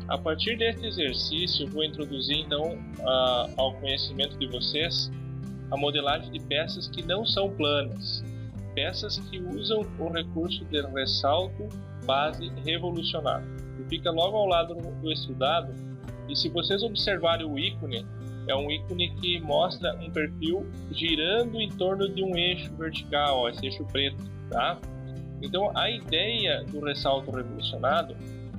A partir deste exercício, eu vou introduzir então ao conhecimento de vocês a modelagem de peças que não são planas, peças que usam o recurso de ressalto base revolucionado, que fica logo ao lado do estudado. E se vocês observarem o ícone, é um ícone que mostra um perfil girando em torno de um eixo vertical, ó, esse eixo preto, tá? Então a ideia do ressalto revolucionado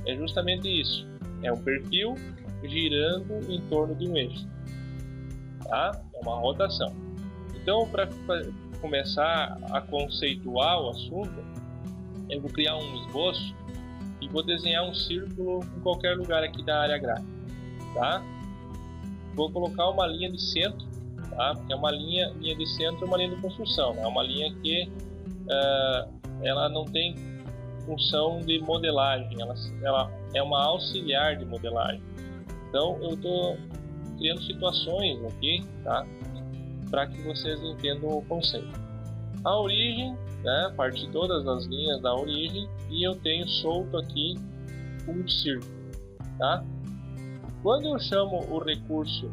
é justamente isso, é um perfil girando em torno de um eixo, tá? É uma rotação. Então, para começar a conceituar o assunto, eu vou criar um esboço e vou desenhar um círculo em qualquer lugar aqui da área gráfica, tá? Vou colocar uma linha de centro, tá? Porque é uma linha de centro é uma linha de construção, né? É uma linha que ela não tem função de modelagem, ela é uma auxiliar de modelagem. Então eu estou criando situações aqui, tá? Para que vocês entendam o conceito. A origem, né? Parte de todas as linhas da origem, e eu tenho solto aqui um círculo, tá? Quando eu chamo o recurso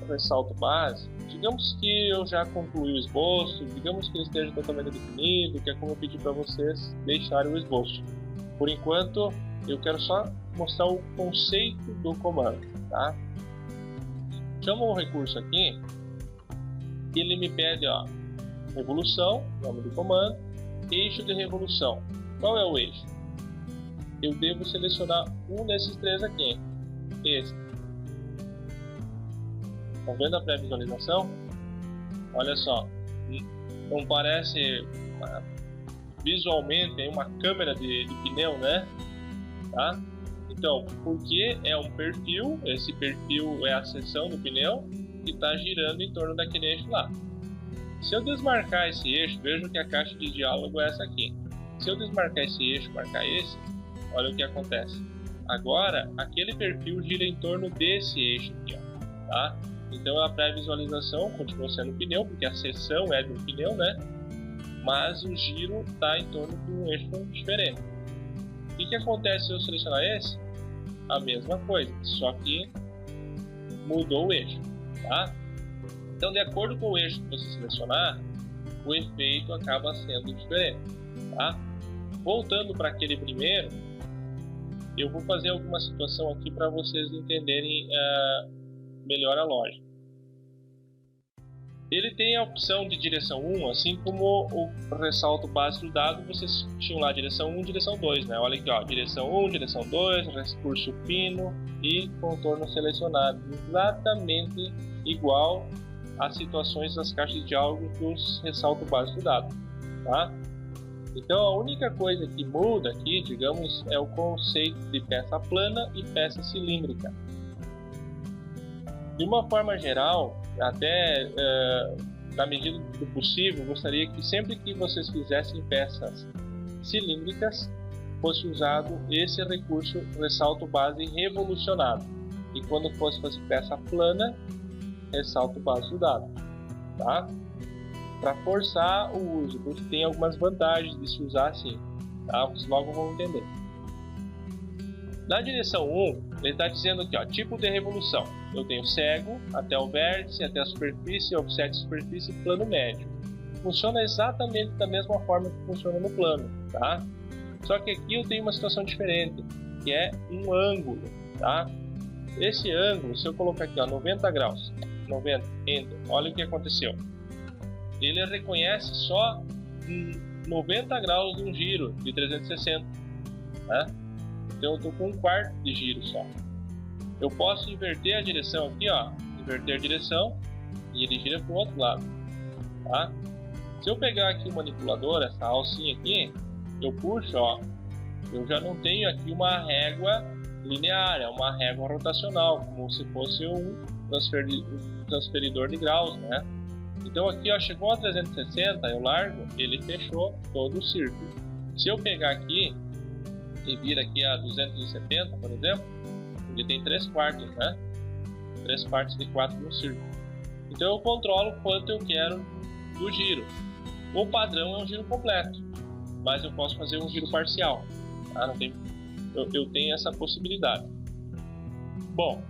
ressalto base, digamos que eu já concluí o esboço, digamos que ele esteja totalmente definido, que é como eu pedi para vocês deixarem o esboço. Por enquanto, eu quero só mostrar o conceito do comando, tá? Chamo o recurso aqui, ele me pede, ó, revolução, nome do comando, eixo de revolução. Qual é o eixo? Eu devo selecionar um desses três aqui, esse. Estão vendo a pré-visualização? Olha só, não parece visualmente uma câmera de pneu, né? Tá? Então, porque é um perfil, esse perfil é a seção do pneu que está girando em torno daquele eixo lá. Se eu desmarcar esse eixo, veja que a caixa de diálogo é essa aqui. Se eu desmarcar esse eixo, marcar esse, olha o que acontece. Agora, aquele perfil gira em torno desse eixo aqui, ó, tá? Então a pré-visualização continua sendo pneu, porque a seção é do pneu, né? Mas o giro está em torno de um eixo diferente. O que acontece se eu selecionar esse? A mesma coisa, só que mudou o eixo, tá? Então, de acordo com o eixo que você selecionar, o efeito acaba sendo diferente, tá? Voltando para aquele primeiro, eu vou fazer alguma situação aqui para vocês entenderem melhor a lógica. Ele tem a opção de direção 1, assim como o ressalto básico do dado, vocês tinham lá direção 1 e direção 2, né? Olha aqui, ó, direção 1, direção 2, recurso fino e contorno selecionado, exatamente igual às situações das caixas de diálogo dos ressalto básico do dado, tá? Então a única coisa que muda aqui, digamos, é o conceito de peça plana e peça cilíndrica. De uma forma geral, até na medida do possível, gostaria que sempre que vocês fizessem peças cilíndricas, fosse usado esse recurso ressalto base revolucionado. E quando fosse fazer peça plana, ressalto base do dado, tá? Para forçar o uso, porque tem algumas vantagens de se usar assim, tá? Vocês logo vão entender. Na direção 1, ele está dizendo aqui, ó, tipo de revolução. Eu tenho cego, até o vértice, até a superfície, offset de superfície e plano médio. Funciona exatamente da mesma forma que funciona no plano, tá? Só que aqui eu tenho uma situação diferente, que é um ângulo, tá? Esse ângulo, se eu colocar aqui, ó, 90 graus, 90, enter, olha o que aconteceu. Ele reconhece só 90 graus de um giro de 360, tá? Então eu estou com um quarto de giro só. Eu posso inverter a direção aqui, ó, inverter a direção e ele gira para o outro lado, tá? Se eu pegar aqui o manipulador, essa alcinha aqui, eu puxo, ó, eu já não tenho aqui uma régua linear, é uma régua rotacional, como se fosse um transferidor de graus, né? Então aqui, ó, chegou a 360, eu largo, ele fechou todo o círculo. Se eu pegar aqui e vir aqui a 270, por exemplo, ele tem 3 quartos, né? 3 partes de 4 no círculo. Então eu controlo quanto eu quero do giro. O padrão é um giro completo, mas eu posso fazer um giro parcial, tá? Não tem, eu tenho essa possibilidade. Bom,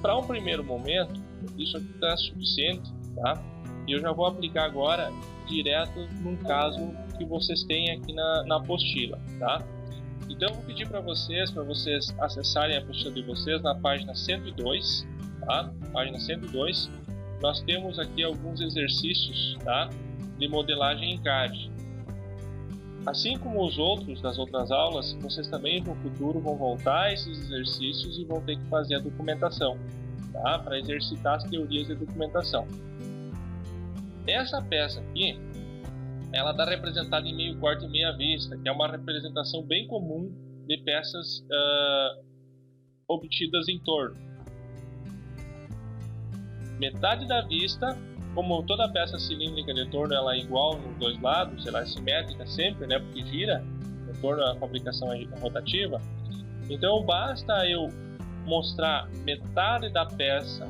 para um primeiro momento, isso aqui está suficiente, tá? E eu já vou aplicar agora direto num caso que vocês têm aqui na apostila, tá? Então eu vou pedir para vocês acessarem a apostila de vocês na página 102, tá? Página 102, nós temos aqui alguns exercícios, tá? De modelagem em CAD. Assim como os outros das outras aulas, vocês também no futuro vão voltar a esses exercícios e vão ter que fazer a documentação, tá? Para exercitar as teorias de documentação. Essa peça aqui, ela está representada em meio corte e meia vista, que é uma representação bem comum de peças obtidas em torno. Metade da vista, como toda peça cilíndrica de torno ela é igual nos dois lados, ela é simétrica sempre, né, porque gira, no torno a fabricação é rotativa. Então basta eu mostrar metade da peça,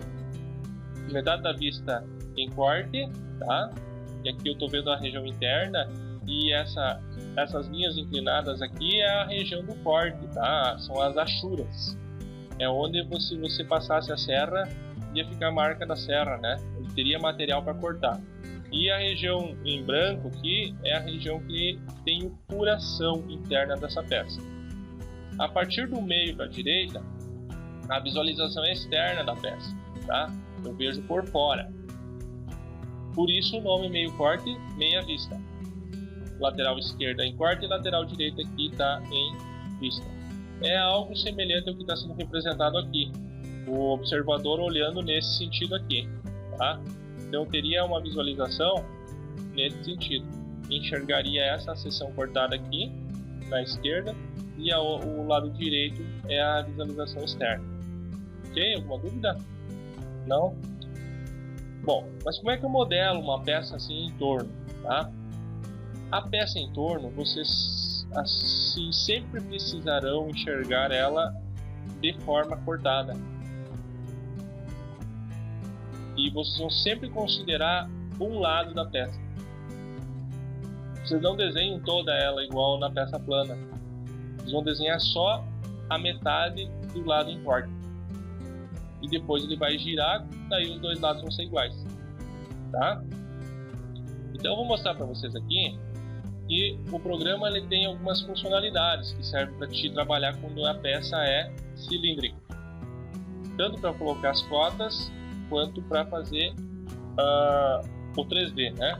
metade da vista em corte, tá? E aqui eu estou vendo a região interna e essas linhas inclinadas aqui é a região do corte, tá? São as achuras. É onde se você passasse a serra ia ficar a marca da serra, né? Ele teria material para cortar. E a região em branco aqui é a região que tem obturação interna dessa peça. A partir do meio para a direita, a visualização é externa da peça, tá? Eu vejo por fora. Por isso o nome meio corte, meia vista. Lateral esquerda em corte e lateral direita aqui está em vista. É algo semelhante ao que está sendo representado aqui. O observador olhando nesse sentido aqui, tá? Então teria uma visualização nesse sentido. Enxergaria essa seção cortada aqui na esquerda e o lado direito é a visualização externa. Ok? Alguma dúvida? Não? Bom, mas como é que eu modelo uma peça assim em torno, tá? A peça em torno, vocês assim sempre precisarão enxergar ela de forma cortada. E vocês vão sempre considerar um lado da peça. Vocês não desenham toda ela igual na peça plana. Vocês vão desenhar só a metade do lado em corte. E depois ele vai girar, daí os dois lados vão ser iguais, tá? Então eu vou mostrar para vocês aqui que o programa ele tem algumas funcionalidades que servem para te trabalhar quando a peça é cilíndrica, tanto para colocar as cotas quanto para fazer o 3D, né?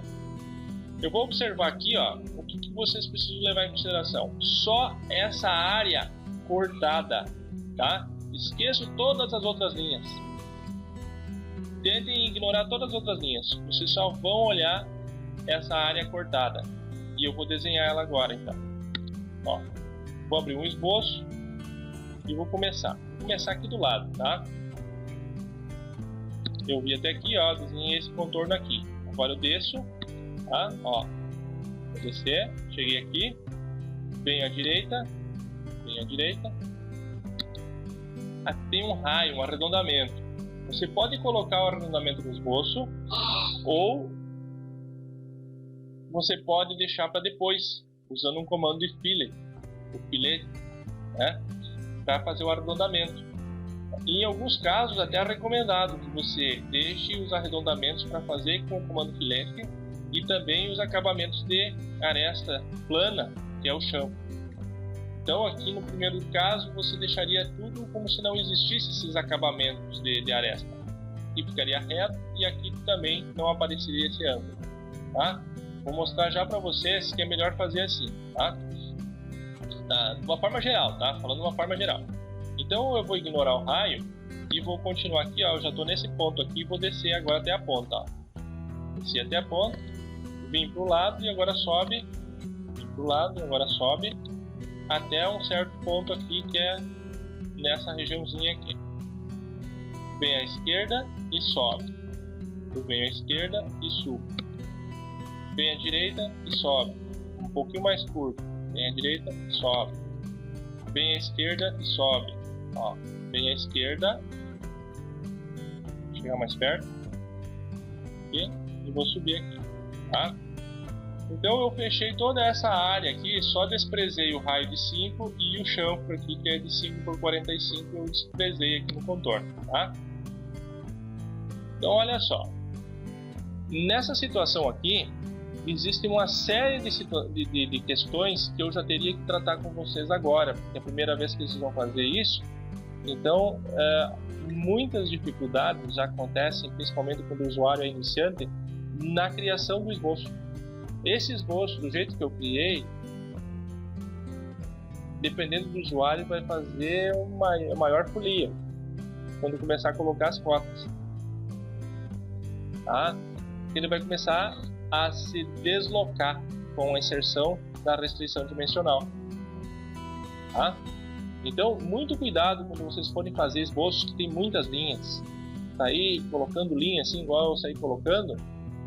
Eu vou observar aqui, ó, o que vocês precisam levar em consideração. Só essa área cortada, tá? Esqueçam todas as outras linhas. Tentem ignorar todas as outras linhas. Vocês só vão olhar essa área cortada. E eu vou desenhar ela agora, então. Ó, vou abrir um esboço e vou começar. Vou começar aqui do lado, tá? Eu vi até aqui, ó, desenhei esse contorno aqui. Agora eu desço, tá? Ó, vou descer, cheguei aqui, venho à direita, aqui tem um raio, um arredondamento. Você pode colocar o arredondamento no esboço ou você pode deixar para depois, usando um comando de fillet, o filete, né, para fazer o arredondamento. E em alguns casos até é recomendado que você deixe os arredondamentos para fazer com o comando filete e também os acabamentos de aresta plana, que é o chão. Então aqui no primeiro caso você deixaria tudo como se não existisse esses acabamentos de aresta. Aqui ficaria reto e aqui também não apareceria esse ângulo, tá? Vou mostrar já para vocês que é melhor fazer assim, tá? De uma forma geral, tá? Falando de uma forma geral. Então eu vou ignorar o raio e vou continuar aqui, ó. Eu já estou nesse ponto aqui e vou descer agora até a ponta, ó. Desci até a ponta, vim para o lado e agora sobe, vim para o lado e agora sobe até um certo ponto aqui que é nessa regiãozinha aqui. Vem à esquerda e sobe. Eu venho à esquerda e subo. Vem à direita e sobe. Um pouquinho mais curvo. Vem à direita e sobe. Vem à esquerda e sobe. Ó, vem à esquerda. Vou chegar mais perto. Aqui, e vou subir aqui. Tá? Então eu fechei toda essa área aqui, só desprezei o raio de 5 e o chanfro aqui, que é de 5 por 45, eu desprezei aqui no contorno, tá? Então olha só, nessa situação aqui, existe uma série de questões que eu já teria que tratar com vocês agora, porque é a primeira vez que vocês vão fazer isso. Então, muitas dificuldades já acontecem, principalmente quando o usuário é iniciante, na criação do esboço. Esse esboço, do jeito que eu criei, dependendo do usuário, vai fazer uma maior folia quando começar a colocar as cotas. Tá? Ele vai começar a se deslocar com a inserção da restrição dimensional. Tá? Então, muito cuidado quando vocês forem fazer esboços que tem muitas linhas. Sair colocando linha assim, igual eu saí colocando,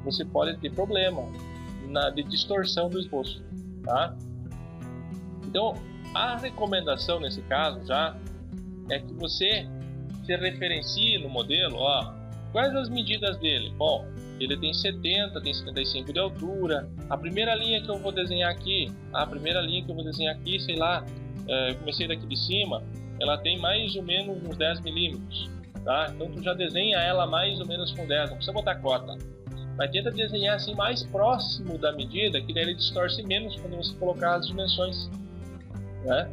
você pode ter problema de distorção do esboço. Tá? Então, a recomendação nesse caso já é que você se referencie no modelo. Ó, quais as medidas dele? Bom, ele tem 70, tem 75 de altura. A primeira linha que eu vou desenhar aqui, sei lá, eu comecei daqui de cima, ela tem mais ou menos uns 10 milímetros, tá? Então tu já desenha ela mais ou menos com 10, não precisa botar cota. Mas tenta desenhar assim mais próximo da medida, que daí ele distorce menos quando você colocar as dimensões, né?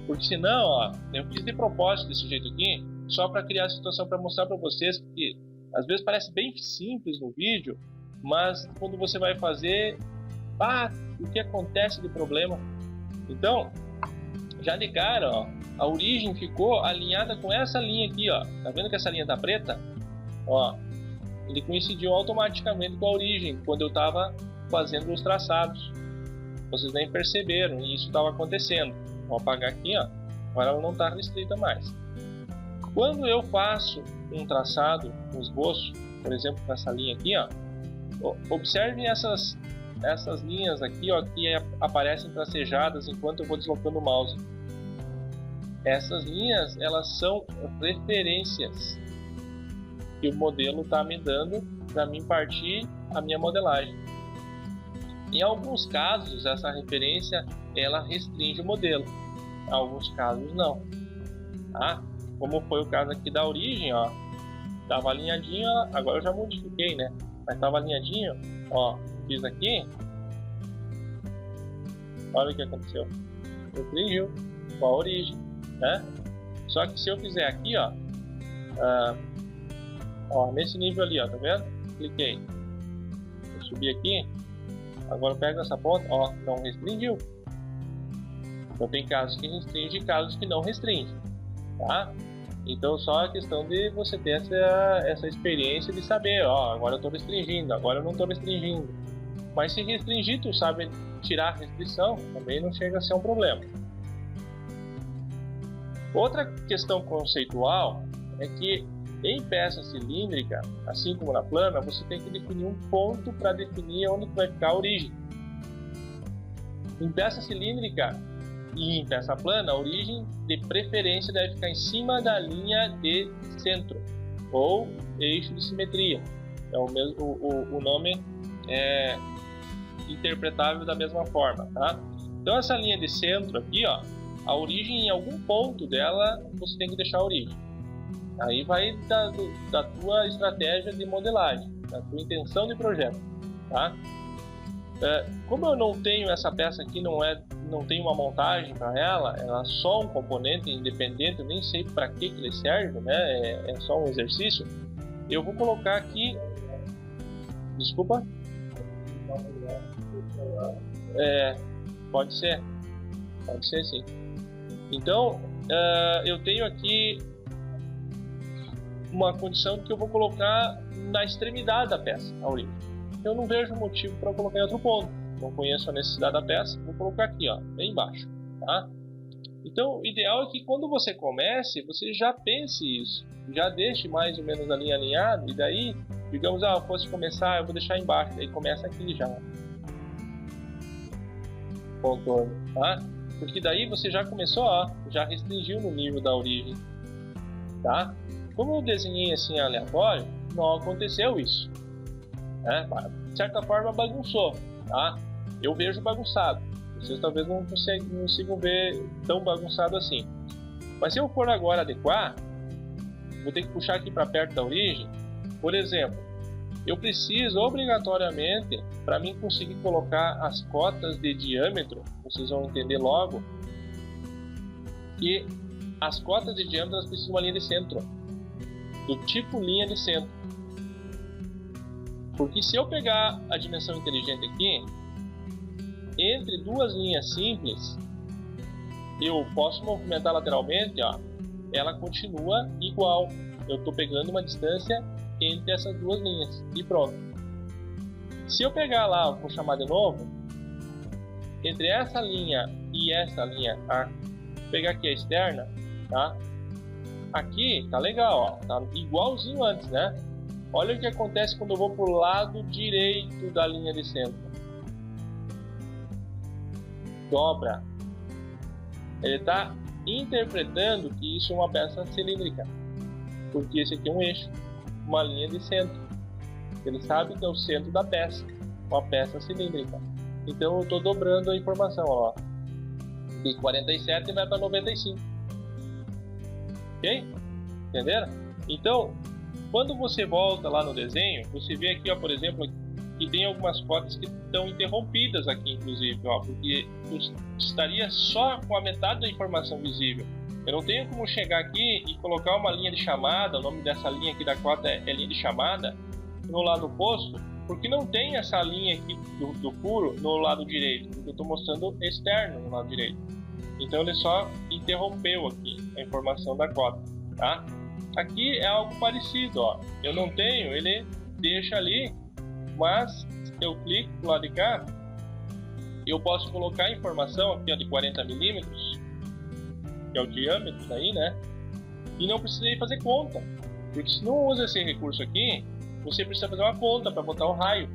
Porque senão, ó, eu fiz de propósito desse jeito aqui, só para criar a situação, para mostrar para vocês que às vezes parece bem simples no vídeo, mas quando você vai fazer, o que acontece de problema? Então, já de cara, ó, a origem ficou alinhada com essa linha aqui, ó. Tá vendo que essa linha tá preta? Ó, ele coincidiu automaticamente com a origem quando eu estava fazendo os traçados. Vocês nem perceberam e isso estava acontecendo. Vou apagar aqui, ó. Agora ela não está restrita mais. Quando eu faço um traçado, um esboço, por exemplo, com essa linha aqui, ó, observem essas linhas aqui, ó, que aparecem tracejadas enquanto eu vou deslocando o mouse. Essas linhas, elas são referências que o modelo está me dando para mim partir a minha modelagem. Em alguns casos, essa referência ela restringe o modelo. Em alguns casos, não. Tá? Como foi o caso aqui da origem, ó, estava alinhadinho, agora eu já modifiquei, né? Mas estava alinhadinho, ó, fiz aqui. Olha o que aconteceu. Restringiu com a origem, né? Só que se eu fizer aqui, ó, nesse nível ali, ó, tá vendo? Cliquei. Eu subi aqui. Agora eu pego essa ponta, ó, não restringiu. Então tem casos que restringe e casos que não restringe, tá? Então só a questão de você ter essa experiência de saber, ó, agora eu estou restringindo, agora eu não estou restringindo. Mas se restringir, tu sabe tirar a restrição, também não chega a ser um problema. Outra questão conceitual é que em peça cilíndrica, assim como na plana, você tem que definir um ponto para definir onde vai ficar a origem. Em peça cilíndrica e em peça plana, a origem de preferência deve ficar em cima da linha de centro ou eixo de simetria. É o nome é interpretável da mesma forma, tá? Então essa linha de centro aqui, ó, a origem em algum ponto dela você tem que deixar a origem. Aí vai da tua estratégia de modelagem, da tua intenção de projeto, tá? Como eu não tenho essa peça aqui, não tem uma montagem para ela, ela é só um componente independente, eu nem sei para que ele serve, né? É só um exercício. Eu vou colocar aqui, desculpa, pode ser sim. Então eu tenho aqui uma condição que eu vou colocar na extremidade da peça, a origem. Eu não vejo motivo para colocar em outro ponto. Não conheço a necessidade da peça, vou colocar aqui, ó, bem embaixo, tá? Então, o ideal é que quando você comece, você já pense isso, já deixe mais ou menos a linha alinhada, e daí, digamos, eu fosse começar, eu vou deixar embaixo, daí começa aqui já, contorno, tá? Porque daí você já começou, ó, já restringiu no nível da origem, tá? Como eu desenhei assim aleatório, não aconteceu isso, né? De certa forma bagunçou, tá? eu vejo bagunçado. Vocês talvez não consigam ver tão bagunçado assim. Mas se eu for agora adequar, vou ter que puxar aqui para perto da origem. Por exemplo, eu preciso obrigatoriamente, para mim conseguir colocar as cotas de diâmetro, vocês vão entender logo, que as cotas de diâmetro elas precisam de uma linha de centro, do tipo linha de centro. Porque se eu pegar a dimensão inteligente aqui, entre duas linhas simples, eu posso movimentar lateralmente, ó, ela continua igual. Eu estou pegando uma distância entre essas duas linhas e pronto. Se eu pegar lá, vou chamar de novo, entre essa linha e essa linha, tá? Vou pegar aqui a externa, tá? Aqui tá legal, ó, tá igualzinho antes, né? Olha o que acontece quando eu vou para o lado direito da linha de centro. Dobra. Ele está interpretando que isso é uma peça cilíndrica, porque esse aqui é um eixo, uma linha de centro. Ele sabe que é o centro da peça, uma peça cilíndrica. Então eu estou dobrando a informação, ó. De 47 vai para 95. Ok? Entenderam? Então, quando você volta lá no desenho, você vê aqui, ó, por exemplo, que tem algumas cotas que estão interrompidas aqui, inclusive, ó, porque eu estaria só com a metade da informação visível. Eu não tenho como chegar aqui e colocar uma linha de chamada, o nome dessa linha aqui da cota é linha de chamada, no lado oposto, porque não tem essa linha aqui do furo no lado direito, porque eu estou mostrando externo no lado direito. Então ele só interrompeu aqui a informação da cota, tá? Aqui é algo parecido, ó. Eu não tenho, ele deixa ali, mas se eu clico do lado de cá, eu posso colocar a informação aqui, ó, de 40 milímetros, que é o diâmetro daí, né? E não precisei fazer conta, porque se não usa esse recurso aqui, você precisa fazer uma conta para botar o raio,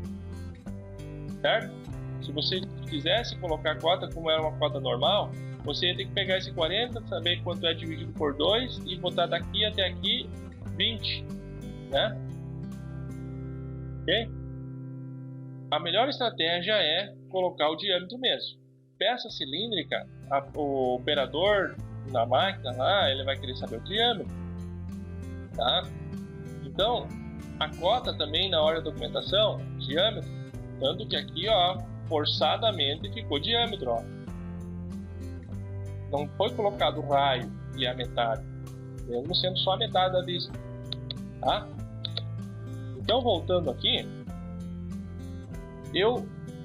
certo? Se você quisesse colocar a cota como era uma cota normal, você ia ter que pegar esse 40, saber quanto é dividido por 2 e botar daqui até aqui 20, né? Ok? A melhor estratégia é colocar o diâmetro mesmo. Peça cilíndrica, o operador na máquina lá, ele vai querer saber o diâmetro, tá? Então, a cota também na hora da documentação, diâmetro, tanto que aqui, ó, forçadamente ficou diâmetro, ó. Não foi colocado o raio e a metade, mesmo sendo só a metade da vista, tá? Então, voltando aqui,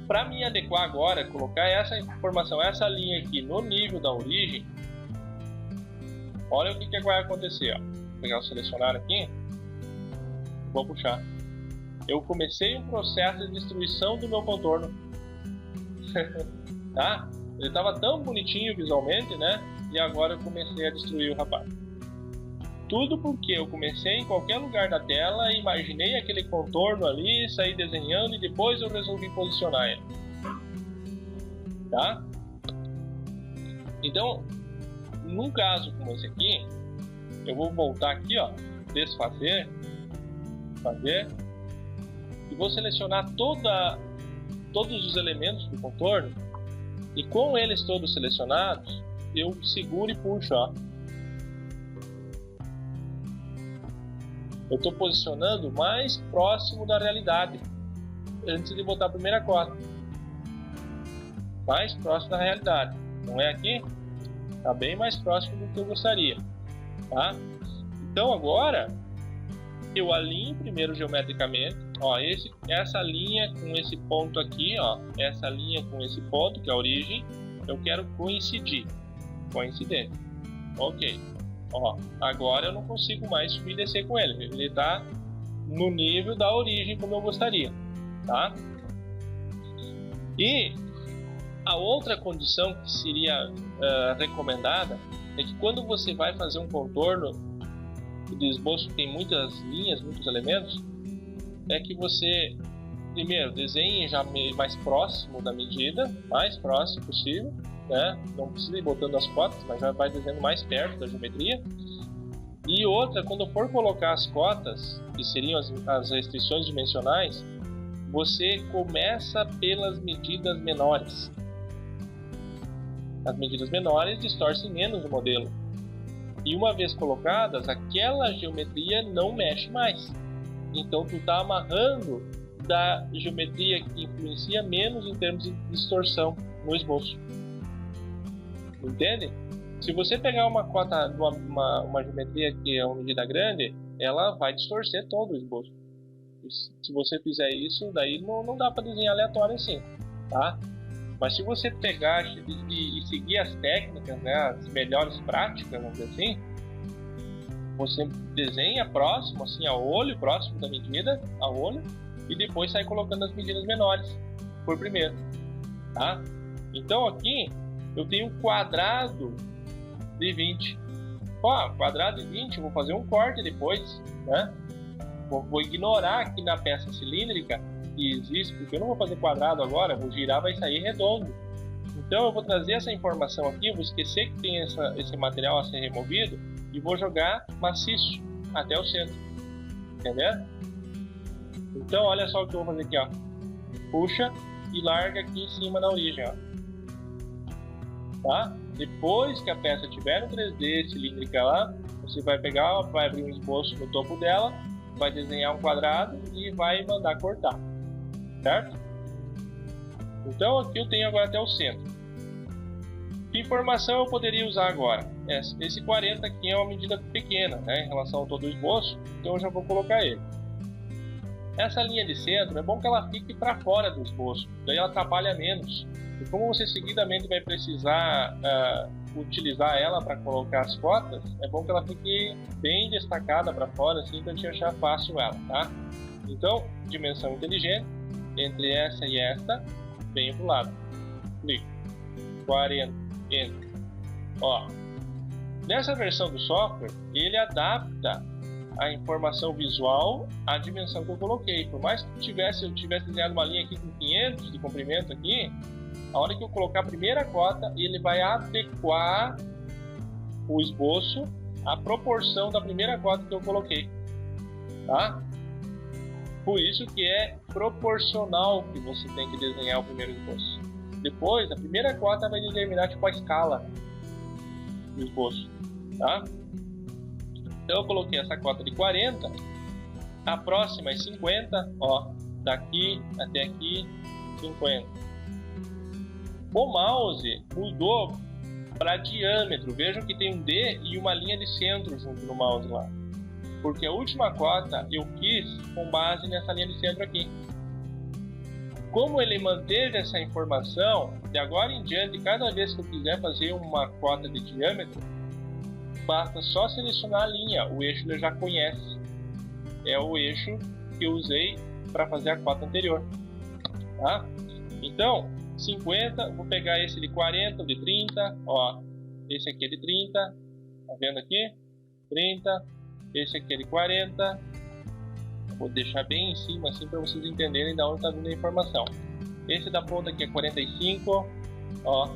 para me adequar agora, colocar essa informação, essa linha aqui no nível da origem, olha o que vai acontecer, ó. Vou pegar o selecionar aqui, vou puxar. Eu comecei um processo de destruição do meu contorno, tá? Ele estava tão bonitinho visualmente, né? E agora eu comecei a destruir o rapaz. Tudo porque eu comecei em qualquer lugar da tela, imaginei aquele contorno ali, saí desenhando e depois eu resolvi posicionar ele. Tá? Então, num caso como esse aqui, eu vou voltar aqui, ó, desfazer, fazer, e vou selecionar todos os elementos do contorno. E com eles todos selecionados, eu seguro e puxo, ó. Eu estou posicionando mais próximo da realidade antes de botar a primeira cota. Mais próximo da realidade. Não é aqui? Está bem mais próximo do que eu gostaria, tá? Então agora eu alinho primeiro geometricamente, ó, essa linha com esse ponto aqui, ó, essa linha com esse ponto que é a origem, eu quero coincidir, coincidente, ok, ó, agora eu não consigo mais subir e descer com ele, ele está no nível da origem como eu gostaria, tá? E a outra condição que seria recomendada é que quando você vai fazer um contorno de esboço que tem muitas linhas, muitos elementos, é que você primeiro desenhe já mais próximo da medida, mais próximo possível, né? Não precisa ir botando as cotas, mas já vai desenhando mais perto da geometria. E outra, quando for colocar as cotas, que seriam as restrições dimensionais, você começa pelas medidas menores. As medidas menores distorcem menos o modelo. E uma vez colocadas, aquela geometria não mexe mais. Então tu está amarrando da geometria que influencia menos em termos de distorção no esboço. Entende? Se você pegar uma cota, uma geometria que é uma medida grande, ela vai distorcer todo o esboço. Se você fizer isso, daí não dá para desenhar aleatório assim, tá? Mas se você pegar e seguir as técnicas, né, as melhores práticas, vamos dizer assim, você desenha próximo, assim, a olho, próximo da medida, a olho, e depois sai colocando as medidas menores por primeiro, tá? Então aqui eu tenho um quadrado de 20. Ó, quadrado de 20, eu vou fazer um corte depois, né? Vou ignorar aqui na peça cilíndrica que existe, porque eu não vou fazer quadrado agora, vou girar, vai sair redondo. Então eu vou trazer essa informação aqui, eu vou esquecer que tem esse material a ser removido e vou jogar maciço até o centro, entendeu? Então olha só o que eu vou fazer aqui, ó. Puxa e larga aqui em cima na origem, ó. Tá? Depois que a peça tiver no 3D cilíndrica lá, você vai pegar, vai abrir um esboço no topo dela, vai desenhar um quadrado e vai mandar cortar, certo? Então aqui eu tenho agora até o centro. Que informação eu poderia usar agora? Esse 40 aqui é uma medida pequena, né, em relação ao todo o esboço, então eu já vou colocar ele. Essa linha de centro é bom que ela fique para fora do esboço, daí ela atrapalha menos. E como você seguidamente vai precisar utilizar ela para colocar as cotas, é bom que ela fique bem destacada para fora, assim, para a gente achar fácil ela, tá? Então, dimensão inteligente, entre essa e esta, venho para o lado. Clico. 40, enter. Ó, nessa versão do software, ele adapta a informação visual à dimensão que eu coloquei. Por mais que eu tivesse desenhado uma linha aqui com 500 de comprimento aqui, a hora que eu colocar a primeira cota, ele vai adequar o esboço à proporção da primeira cota que eu coloquei, tá? Por isso que é proporcional que você tem que desenhar o primeiro esboço. Depois, a primeira cota vai determinar tipo a escala do esboço, tá? Então eu coloquei essa cota de 40, a próxima é 50, ó, daqui até aqui, 50. O mouse mudou para diâmetro. Vejam que tem um D e uma linha de centro junto no mouse lá. Porque a última cota eu fiz com base nessa linha de centro aqui. Como ele manteve essa informação, de agora em diante, cada vez que eu quiser fazer uma cota de diâmetro, basta só selecionar a linha. O eixo ele já conhece. É o eixo que eu usei para fazer a cota anterior. Tá? Então, 50, vou pegar esse de 40, o de 30, ó, esse aqui é de 30, tá vendo aqui? 30, esse aqui é de 40, vou deixar bem em cima assim para vocês entenderem de onde está vindo a informação. Esse da ponta aqui é 45, ó,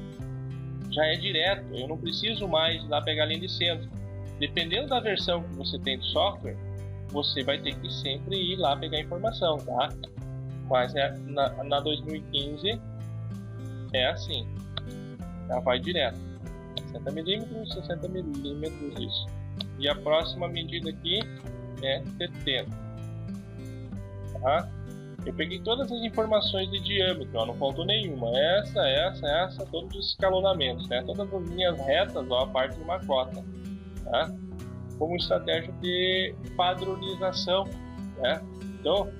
já é direto, eu não preciso mais ir lá pegar a linha de centro. Dependendo da versão que você tem do software, você vai ter que sempre ir lá pegar a informação, tá? Mas na 2015 é assim, já vai direto, 60 milímetros, 60 milímetros, isso. E a próxima medida aqui é 70, tá? Eu peguei todas as informações de diâmetro, ó, não faltou nenhuma, essa, todos os escalonamentos, né? Todas as linhas retas, ó, a parte de uma cota, tá? Como estratégia de padronização, né? Então,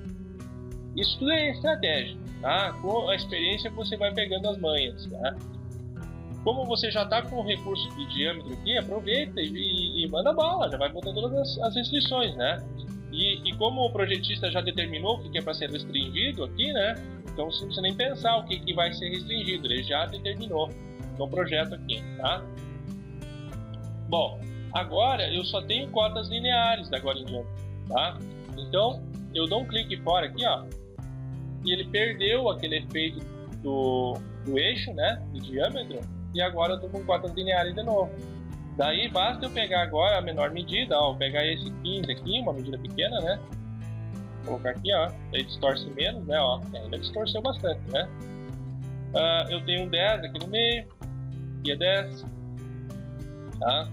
isso tudo é estratégia, tá? Com a experiência você vai pegando as manhas, tá? Como você já está com o recurso de diâmetro aqui, aproveita e manda bala, já vai botando todas as restrições, né? E como o projetista já determinou o que é para ser restringido aqui, né? Então você não precisa nem pensar o que vai ser restringido, ele já determinou no projeto aqui, tá? Bom, agora eu só tenho cotas lineares da agora em diante, tá? Então eu dou um clique fora aqui, ó, e ele perdeu aquele efeito do eixo, né, de diâmetro, e agora eu estou com cotas lineares de novo. Daí basta eu pegar agora a menor medida, ó, vou pegar esse 15 aqui, uma medida pequena, né, Vou colocar aqui, ó, aí distorce menos, né, ó, ainda distorceu bastante, né. Eu tenho um 10 aqui no meio, aqui é 10, tá?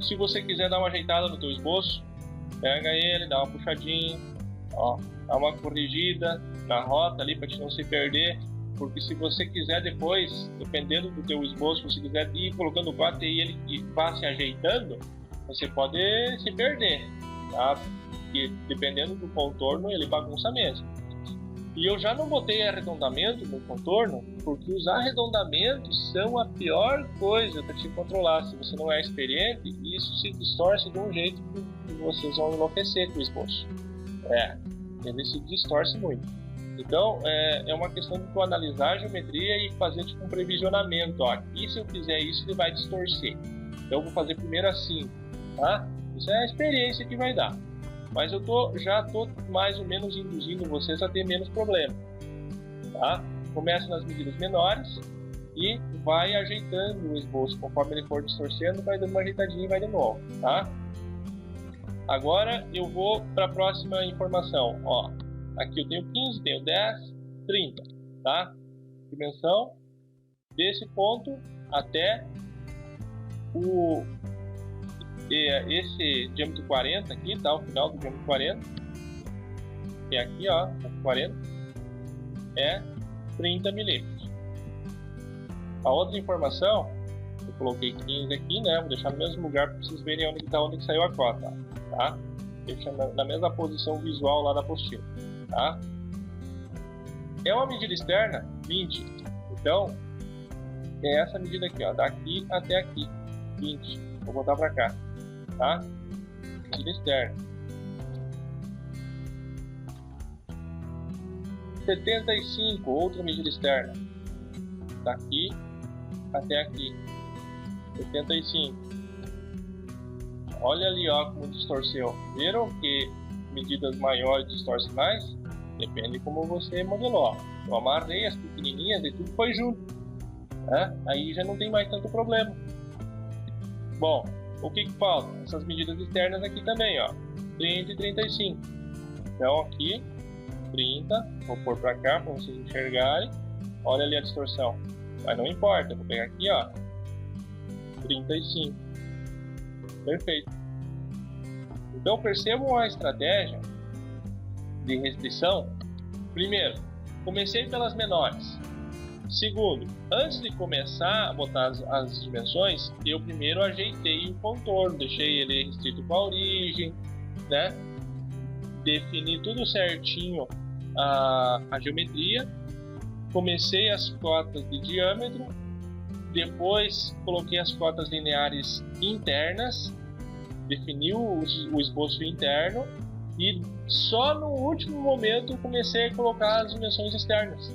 Se você quiser dar uma ajeitada no teu esboço, pega ele, dá uma puxadinha, ó, dá uma corrigida na rota ali para te não se perder, porque se você quiser depois, dependendo do teu esboço, se você quiser ir colocando o 4 e ele vá se ajeitando, você pode se perder, tá? Porque dependendo do contorno ele bagunça mesmo. E eu já não botei arredondamento no contorno, porque os arredondamentos são a pior coisa para te controlar. Se você não é experiente, isso se distorce de um jeito que vocês vão enlouquecer com o esboço. Ele se distorce muito. Então, é uma questão de tu analisar a geometria e fazer tipo um previsionamento. Ó, aqui, se eu fizer isso, ele vai distorcer. Então, eu vou fazer primeiro assim, tá? Isso é a experiência que vai dar. Mas eu já tô mais ou menos induzindo vocês a ter menos problema, tá? Começa nas medidas menores e vai ajeitando o esboço. Conforme ele for distorcendo, vai dando uma ajeitadinha e vai de novo, tá? Agora eu vou para a próxima informação. Ó, aqui eu tenho 15, tenho 10, 30, tá? Dimensão desse ponto até esse diâmetro 40 aqui, tá? O final do diâmetro 40, que é aqui, ó, 40, é 30 milímetros. A outra informação, eu coloquei 15 aqui, né? Vou deixar no mesmo lugar para vocês verem onde que saiu a cota, tá? Deixa na mesma posição visual lá da apostila, tá? É uma medida externa, 20. Então, é essa medida aqui, ó, daqui até aqui, 20. Vou botar para cá. Tá? Medida externa. 75, outra medida externa. Daqui até aqui. 75. Olha ali, ó, como distorceu. Viram que medidas maiores distorcem mais? Depende de como você modelou. Eu amarrei as pequenininhas e tudo foi junto, né? Aí já não tem mais tanto problema. Bom, o que falta? Essas medidas externas aqui também, ó, 30 e 35. Então aqui, 30, vou pôr para cá para vocês enxergarem. Olha ali a distorção, mas não importa, vou pegar aqui, ó, 35. Perfeito. Então percebam a estratégia de restrição. Primeiro, comecei pelas menores. Segundo, antes de começar a botar as dimensões, eu primeiro ajeitei o contorno, deixei ele restrito com a origem, né? Defini tudo certinho a geometria, comecei as cotas de diâmetro, depois coloquei as cotas lineares internas, defini o esboço interno e só no último momento comecei a colocar as dimensões externas.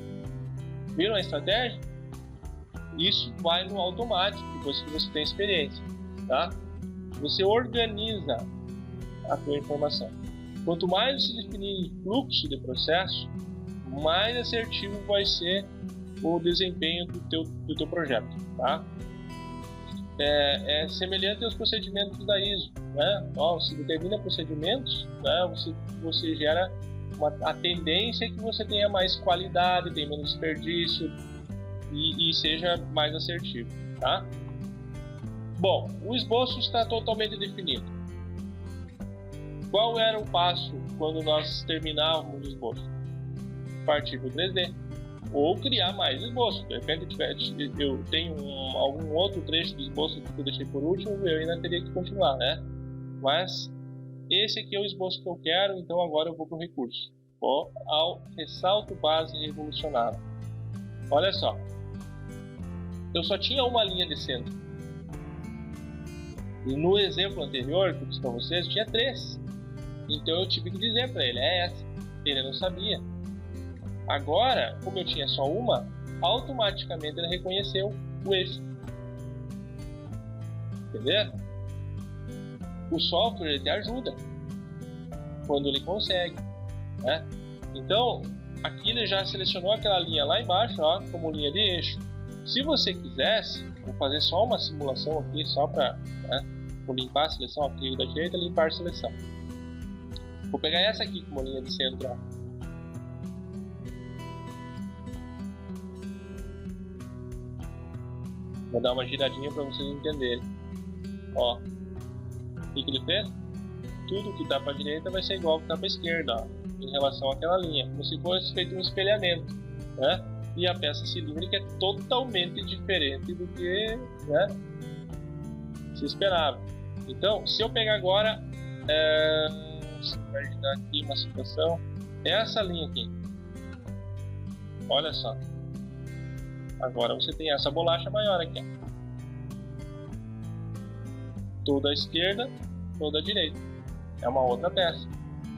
Viram a estratégia? Isso vai no automático, depois que você tem experiência, tá? Você organiza a tua informação. Quanto mais você definir fluxo de processo, mais assertivo vai ser o desempenho do teu projeto, tá? É semelhante aos procedimentos da ISO, né? Você determina procedimentos, né? Você gera a tendência é que você tenha mais qualidade, tenha menos desperdício e seja mais assertivo, tá? Bom, o esboço está totalmente definido. Qual era o passo quando nós terminávamos o esboço? Partir para o 3D ou criar mais esboço. De repente eu tenho algum outro trecho do esboço que eu deixei por último, eu ainda teria que continuar, né? Mas esse aqui é o esboço que eu quero, então agora eu vou para o recurso. Vou ao ressalto base revolucionário. Olha só, eu só tinha uma linha de centro. E no exemplo anterior que eu disse para vocês, tinha 3. Então eu tive que dizer para ele, é essa. Ele não sabia. Agora, como eu tinha só uma, automaticamente ele reconheceu o eixo. Entendeu? O software ele te ajuda quando ele consegue, né? Então aqui ele já selecionou aquela linha lá embaixo, ó, como linha de eixo. Se você quisesse, vou fazer só uma simulação aqui só para, né, vou limpar a seleção aqui da direita, limpar a seleção. Vou pegar essa aqui como linha de centro, ó. Vou dar uma giradinha para vocês entenderem. Ó, o que ele fez? Tudo que está para a direita vai ser igual ao que está para a esquerda, ó, em relação àquela linha, como se fosse feito um espelhamento, né? E a peça cilíndrica é totalmente diferente do que, né, se esperava. Então, se eu pegar agora, vai dar aqui uma situação, essa linha aqui, olha só, agora você tem essa bolacha maior aqui, ó. Toda à esquerda, toda à direita, é uma outra peça.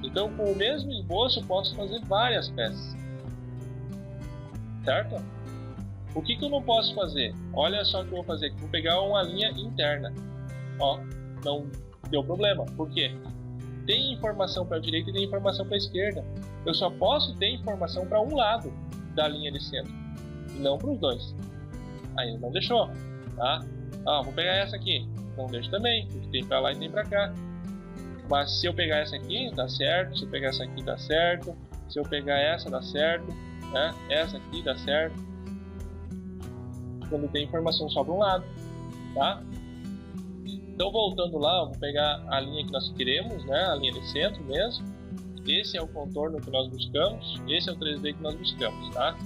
Então, com o mesmo esboço, eu posso fazer várias peças, certo? O que eu não posso fazer? Olha só o que eu vou fazer aqui, vou pegar uma linha interna, ó, não deu problema, por quê? Tem informação para a direita e tem informação para a esquerda. Eu só posso ter informação para um lado da linha de centro, e não para os dois. Aí ele não deixou, tá? Ah, vou pegar essa aqui, não deixa também, porque tem para lá e tem para cá. Mas se eu pegar essa aqui, dá certo. Se eu pegar essa aqui, dá certo. Se eu pegar essa, dá certo, né? Essa aqui, dá certo. Quando tem informação só para um lado, tá? Então, voltando lá, eu vou pegar a linha que nós queremos, né? A linha de centro mesmo. Esse é o contorno que nós buscamos. Esse é o 3D que nós buscamos, tá?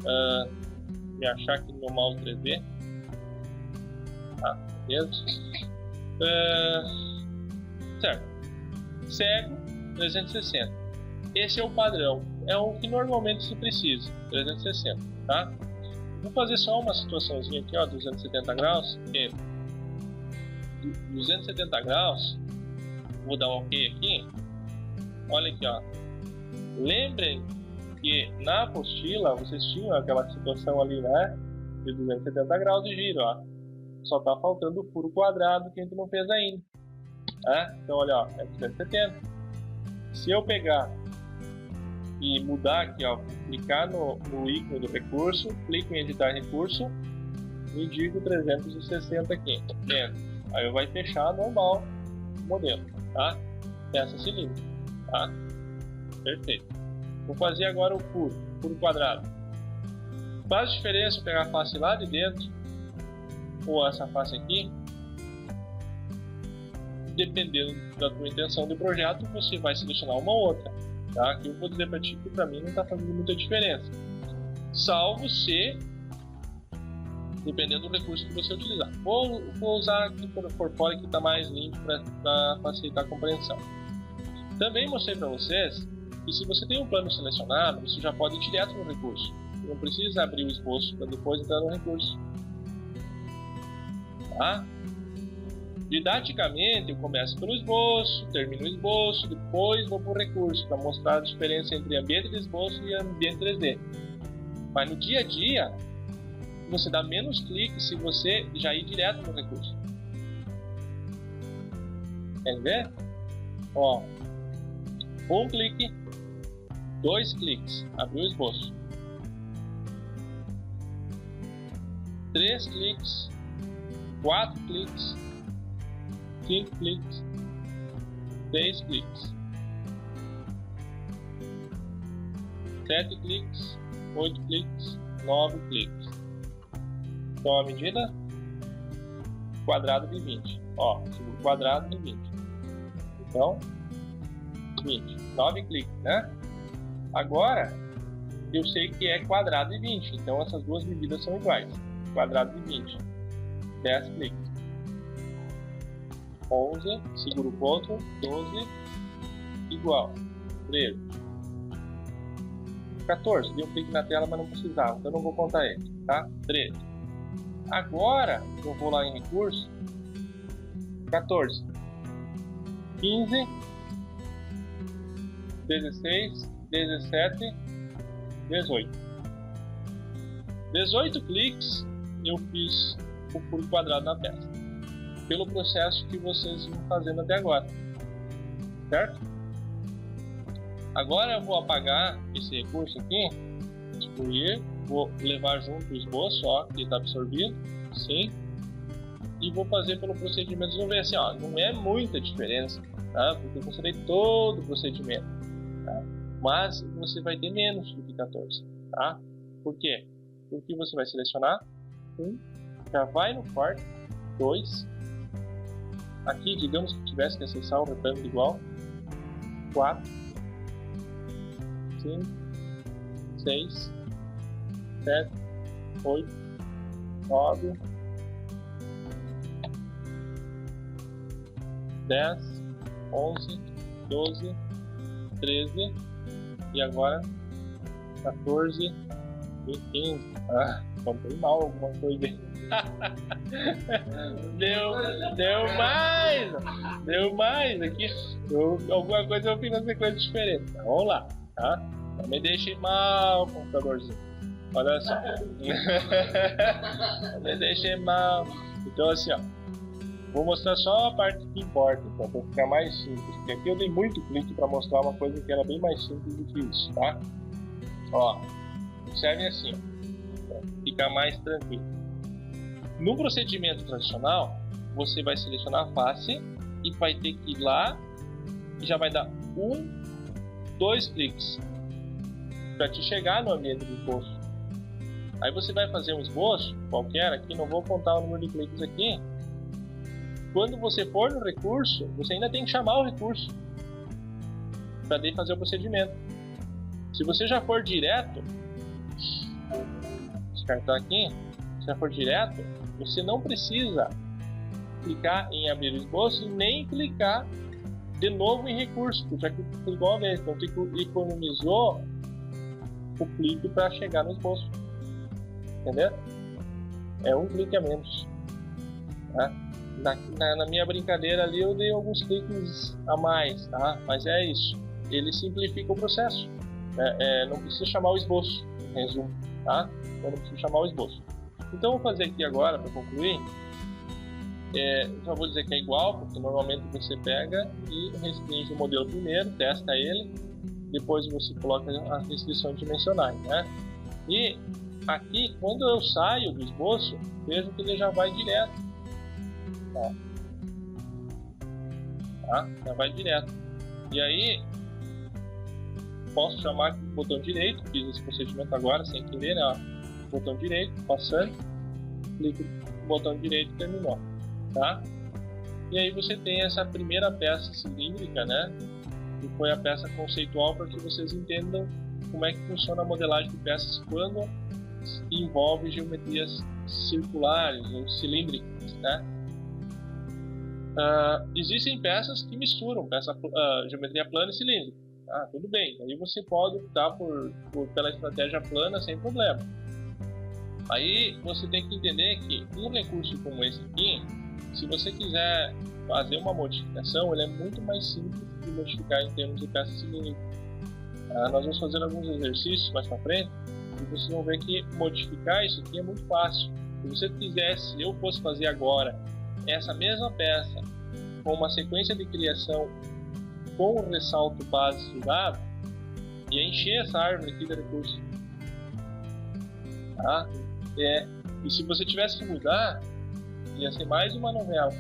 Vou achar aqui no meu mouse 3D. Tá, beleza? Certo. Cego, 360. Esse é o padrão. É o que normalmente se precisa. 360, tá? Vou fazer só uma situaçãozinha aqui, ó, 270 graus. 270 graus. Vou dar um OK aqui. Olha aqui, ó. Lembrem que na apostila vocês tinham aquela situação ali, né? De 270 graus de giro, ó. Só tá faltando o furo quadrado que a gente não fez ainda. Então, olha, ó, é 270. Se eu pegar e mudar aqui, ó, clicar no ícone do recurso, clico em editar recurso e digo 360 aqui. Aí vai fechar normal o modelo, tá? Peça cilíndrica, tá? Perfeito. Vou fazer agora o furo quadrado. Faz diferença eu pegar a face lá de dentro ou essa face aqui? Dependendo da tua intenção de projeto, você vai selecionar uma ou outra, tá? Aqui eu vou dizer para ti que para mim não está fazendo muita diferença, salvo se, dependendo do recurso que você utilizar. Vou usar aqui por fora que está mais limpo para facilitar a compreensão. Também mostrei para vocês que se você tem um plano selecionado, você já pode ir direto no recurso. Você não precisa abrir o esboço para depois entrar no recurso, tá? Didaticamente, eu começo pelo esboço, termino o esboço, depois vou para o recurso para mostrar a diferença entre ambiente de esboço e ambiente 3D. Mas no dia a dia, você dá menos cliques se você já ir direto no recurso. Quer ver? Ó, um clique, 2 cliques, abriu o esboço. 3 cliques, 4 cliques, 5 cliques, 6 cliques, 7 cliques, 8 cliques, 9 cliques. Então a medida quadrado de 20. Ó, seguro quadrado de 20. Então, 20. 9 cliques, né? Agora, eu sei que é quadrado de 20. Então essas duas medidas são iguais. Quadrado de 20. 10 cliques. 11, seguro o ponto, 12, igual, 13, 14, deu um clique na tela, mas não precisava, então não vou contar ele, tá? 13. Agora, eu vou lá em recurso, 14, 15, 16, 17, 18. 18 cliques, eu fiz o furo quadrado na peça. Pelo processo que vocês vão fazendo até agora, certo? Agora eu vou apagar esse recurso aqui, excluir, vou levar junto o esboço, ó, que está absorvido, sim, e vou fazer pelo procedimento. Vocês vão ver assim, ó, não é muita diferença tá? Porque eu considerei todo o procedimento, tá? Mas você vai ter menos do que 14, tá? Por quê? Porque você vai selecionar 1, já vai no quarto, 2, aqui digamos que tivesse que acessar o retângulo igual, 4, 5, 6, 7, 8, 9, 10, 11, 12, 13 e agora 14 e 15. Ah, comprei mal alguma coisa aí. Deu mais aqui. Alguma coisa eu fiz na sequência diferente. Então, vamos lá, tá? Não me deixe mal, computadorzinho. Olha só. Não me deixe mal. Então assim, ó. Vou mostrar só a parte que importa, então, para ficar mais simples. Porque aqui eu dei muito clique para mostrar uma coisa que era bem mais simples do que isso, tá? Ó, observem assim, ó, fica mais tranquilo. No procedimento tradicional, você vai selecionar a face e vai ter que ir lá e já vai dar 1, 2 cliques para te chegar no ambiente do esboço. Aí você vai fazer um esboço qualquer aqui, não vou contar o número de cliques aqui. Quando você for no recurso, você ainda tem que chamar o recurso para daí fazer o procedimento. Se você já for direto, descartar aqui, se já for direto, você não precisa clicar em abrir o esboço e nem clicar de novo em recurso, já que clicou uma vez, então você economizou o clique para chegar no esboço, entendeu? É um clique a menos, tá? Na minha brincadeira ali eu dei alguns cliques a mais, tá? Mas é isso, ele simplifica o processo, não precisa chamar o esboço, em resumo, tá? Eu não preciso chamar o esboço. Então eu vou fazer aqui agora para concluir, só vou dizer que é igual, porque normalmente você pega e restringe o modelo primeiro, testa ele, depois você coloca as restrições dimensionais, né? E aqui, quando eu saio do esboço, vejo que ele já vai direto. Tá? Já vai direto. E aí posso chamar aqui o botão direito, fiz esse procedimento agora sem querer, né? Botão direito, passando, clico no botão direito e terminou, tá? E aí você tem essa primeira peça cilíndrica, né? Que foi a peça conceitual para que vocês entendam como é que funciona a modelagem de peças quando envolve geometrias circulares ou cilíndricas, né? Existem peças que misturam geometria plana e cilíndrica. Tudo bem, aí você pode optar pela estratégia plana sem problema. Aí você tem que entender que um recurso como esse aqui, se você quiser fazer uma modificação, ele é muito mais simples de modificar em termos de peça cilíndrica. Nós vamos fazer alguns exercícios mais para frente e vocês vão ver que modificar isso aqui é muito fácil. Se você quisesse, eu fosse fazer agora essa mesma peça com uma sequência de criação com o ressalto base estudado, ia encher essa árvore aqui de recurso. Tá? E se você tivesse que mudar, ia ser mais uma novela.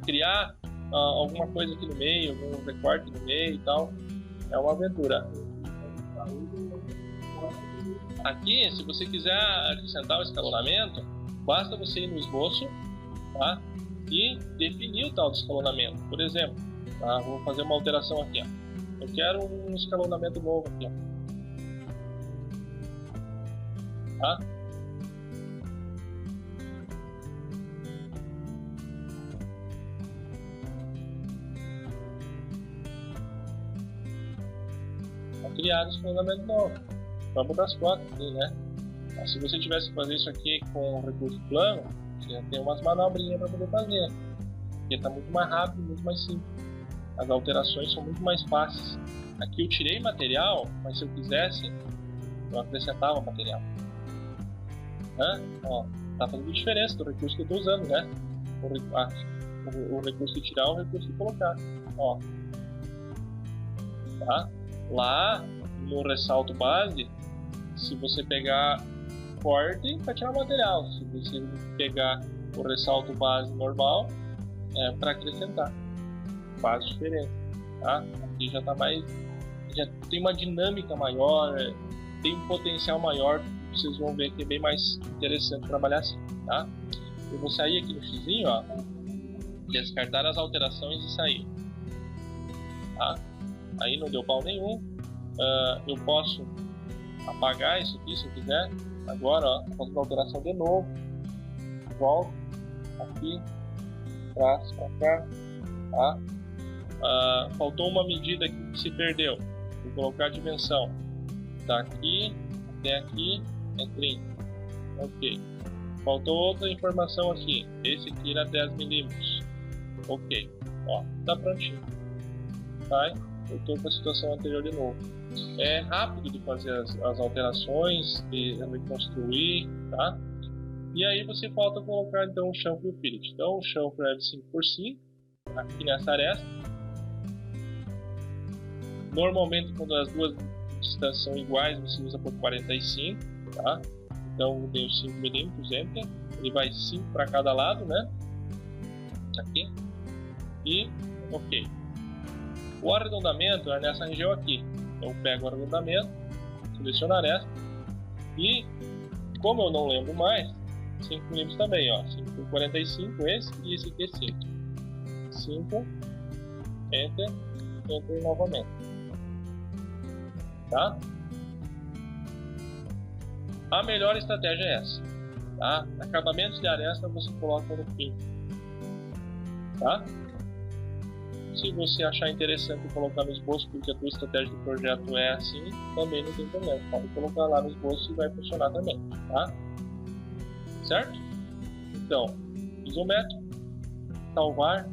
Criar alguma coisa aqui no meio, algum recorte no meio e tal, é uma aventura. Aqui, se você quiser acrescentar o escalonamento, basta você ir no esboço, tá? E definir o tal de escalonamento. Por exemplo, vou fazer uma alteração aqui, ó. Eu quero um escalonamento novo aqui, ó. Tá? Criar um escalonamento novo. Vamos botar as fotos aqui, né? Se você tivesse que fazer isso aqui com recurso plano, você já tem umas manobrinhas para poder fazer. Porque está muito mais rápido, muito mais simples. As alterações são muito mais fáceis. Aqui eu tirei material, mas se eu quisesse, eu acrescentava material. Ó, tá fazendo diferença do recurso que eu estou usando, né? O recurso de tirar, o recurso de colocar. Ó. Tá? Lá no ressalto base, se você pegar corte, vai tirar material. Se você pegar o ressalto base normal, é para acrescentar. faz diferença, tá? Aqui já tá mais, já tem uma dinâmica maior, tem um potencial maior, vocês vão ver que é bem mais interessante trabalhar assim, tá? Eu vou sair aqui no xizinho, ó, descartar as alterações e sair, tá? Aí não deu pau nenhum. Eu posso apagar isso aqui se eu quiser. Agora, ó, fazer a alteração de novo. Volto aqui, traz para cá, tá? Faltou uma medida aqui que se perdeu. Vou colocar a dimensão. Daqui até aqui é 30. Ok. Faltou outra informação aqui. Esse aqui era 10 milímetros. Ok. Ó, tá prontinho. Vai. Voltou para a situação anterior de novo. É rápido de fazer as alterações e reconstruir, tá? E aí você falta colocar então o chanfre e o fillet. Então o chanfre é de 5x5 aqui nessa aresta. Normalmente quando as duas distâncias são iguais você usa por 45, tá? Então eu tenho 5 milímetros, enter. Ele vai 5 para cada lado, né? Aqui. E ok. O arredondamento é nessa região aqui. Eu pego o arredondamento, seleciono a aresta e, como eu não lembro mais, 5 milímetros também, ó. 5 por 45 esse e esse aqui é 5. 5, enter, enter novamente. Tá? A melhor estratégia é essa. Tá? Acabamentos de aresta você coloca no fim. Tá? Se você achar interessante colocar no esboço, porque a tua estratégia do projeto é assim, também não tem problema. Pode colocar lá no esboço e vai funcionar também, tá? Certo? Então, isométrico, salvar.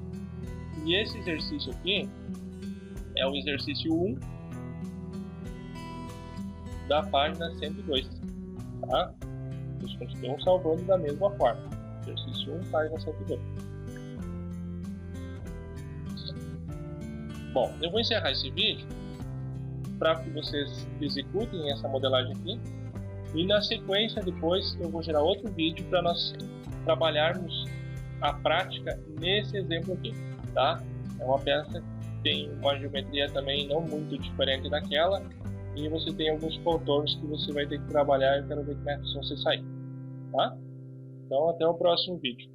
E esse exercício aqui é o exercício 1 da página 102, tá? Vocês continuam salvando da mesma forma. Exercício 1, página 102. Bom, eu vou encerrar esse vídeo para que vocês executem essa modelagem aqui e na sequência depois eu vou gerar outro vídeo para nós trabalharmos a prática nesse exemplo aqui, tá? É uma peça que tem uma geometria também não muito diferente daquela e você tem alguns contornos que você vai ter que trabalhar e eu quero ver como é que vão se sair, tá? Então até o próximo vídeo.